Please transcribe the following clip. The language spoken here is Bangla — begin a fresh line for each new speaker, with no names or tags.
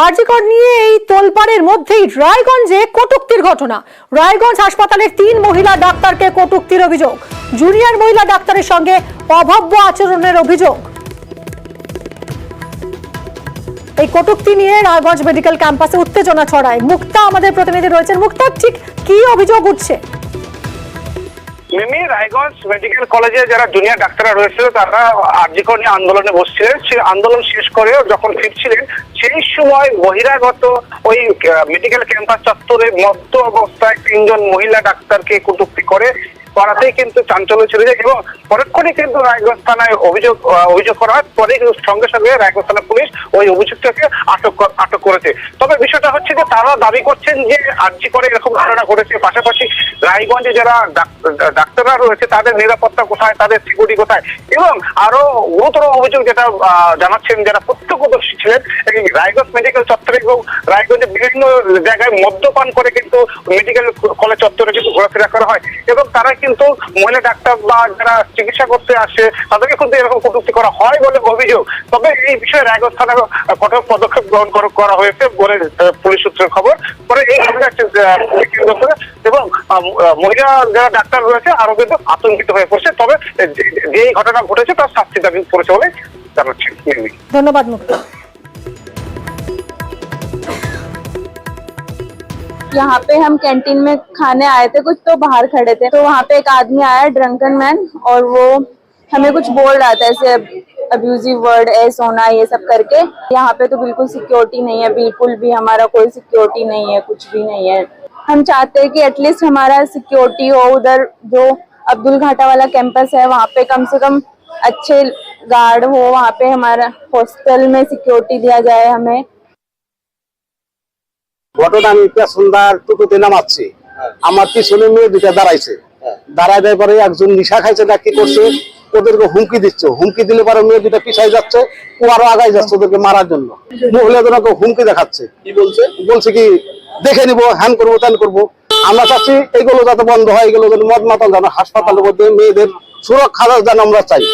আরজিকর নিয়ে এই তোলপাড়ের মধ্যেই রায়গঞ্জে কটূক্তির ঘটনা। রায়গঞ্জ হাসপাতালের 3 মহিলা ডাক্তারকে কটূক্তির অভিযোগ। জুনিয়র মহিলা ডাক্তারের সঙ্গে অভব্য আচরণের অভিযোগ। এই কটূক্তি নিয়ে রায়গঞ্জ মেডিকেল ক্যাম্পাসে উত্তেজনা ছড়ায়। মুক্তা আমাদের প্রতিনিধি রয়েছেন। মুক্তা, ঠিক কি অভিযোগ উঠছে?
মিমি, রায়গঞ্জ মেডিকেল কলেজে যারা জুনিয়র ডাক্তাররা রয়েছিল তারা আরজিকর নিয়ে আন্দোলনে বসছিলেন। সেই আন্দোলন শেষ করে যখন ফিরছিলেন সেই সময় বহিরাগত ওই মেডিকেল ক্যাম্পাস চত্বরে মদ্য অবস্থায় 3 জন মহিলা ডাক্তারকে কটূক্তি করাতেই কিন্তু চাঞ্চল্য ছিল এবং পরক্ষণে কিন্তু রায়গঞ্জ থানায় অভিযোগ করা হয়। পরে সঙ্গে সঙ্গে রায়গঞ্জ থানা পুলিশ ওই অভিযুক্তকে আটক করেছে। তবে বিষয়টা হচ্ছে যে তারা দাবি করছেন যে আরজিকরে এরকম ঘটনা ঘটেছে, পাশাপাশি রায়গঞ্জে যারা ডাক্তাররা রয়েছে তাদের নিরাপত্তা কোথায়, তাদের সিকিউরিটি কোথায়, এবং আরো গুরুতর অভিযোগ যেটা জানাচ্ছেন যারা প্রত্যক্ষদর্শী ছিলেন, এই রায়গঞ্জ মেডিকেল চত্বরে এবং রায়গঞ্জে বিভিন্ন জায়গায় মদ্যপান করে কিন্তু মেডিকেল কলেজ চত্বরে কিন্তু ঘোরাফেরা করা হয় এবং তারা কিন্তু মহিলা ডাক্তার বা যারা চিকিৎসা করতে আসে তাদেরকে কিন্তু এরকম কটূক্তি করা হয় বলে অভিযোগ। তবে এই বিষয়ে রায়গঞ্জ থানা কঠোর পদক্ষেপ গ্রহণ করা হয়েছে বলে পুলিশ সূত্রের খবর। পরে এই ঘটনাকে কেন্দ্র করে এবং মহিলা যারা ডাক্তার রয়েছে আরো কিন্তু আতঙ্কিত হয়ে পড়ছে। তবে যে ঘটনা ঘটেছে তার শাস্তি দাবি করেছে বলে জানাচ্ছেন।
ধন্যবাদ মুক্তা।
यहाँ पे हम कैंटीन में खाने आए थे, कुछ तो बाहर खड़े थे, तो वहाँ पे एक आदमी आया ड्रंकन मैन, और वो हमें कुछ बोल रहा था ऐसे अब्यूजिव वर्ड, ए सोना, ये सब करके। यहाँ पे तो बिल्कुल सिक्योरिटी नहीं है, बिल्कुल भी हमारा कोई सिक्योरिटी नहीं है, कुछ भी नहीं है। हम चाहते हैं कि एटलीस्ट हमारा सिक्योरिटी हो। उधर जो अब्दुल घाटा वाला कैंपस है वहाँ पे कम से कम अच्छे गार्ड हो, वहाँ पे हमारा हॉस्टल में सिक्योरिटी दिया जाए हमें।
ঘটনা আমি পেছনদার টুকুতে নামাচ্ছি, আমার পিছনে মেয়ে দুটা দাঁড়াইছে, দাঁড়ায় দেওয়ার পরে একজন নিশা খাইছে না কি করছে, ওদেরকে হুমকি দিচ্ছে। হুমকি দিলে পরে মেয়ে দুটা পিছাই যাচ্ছে, ও আরো আগাই যাচ্ছে ওদেরকে মারার জন্য। মহিলাদেরকে হুমকি দেখাচ্ছে, কি বলছে কি দেখে নিবো, হ্যান করবো, ত্যান করবো। আমরা চাচ্ছি এগুলো যাতে বন্ধ হয়, এগুলো যেন মদ মাতাল যেন হাসপাতালের মধ্যে মেয়েদের সুরক্ষা যেন আমরা চাই।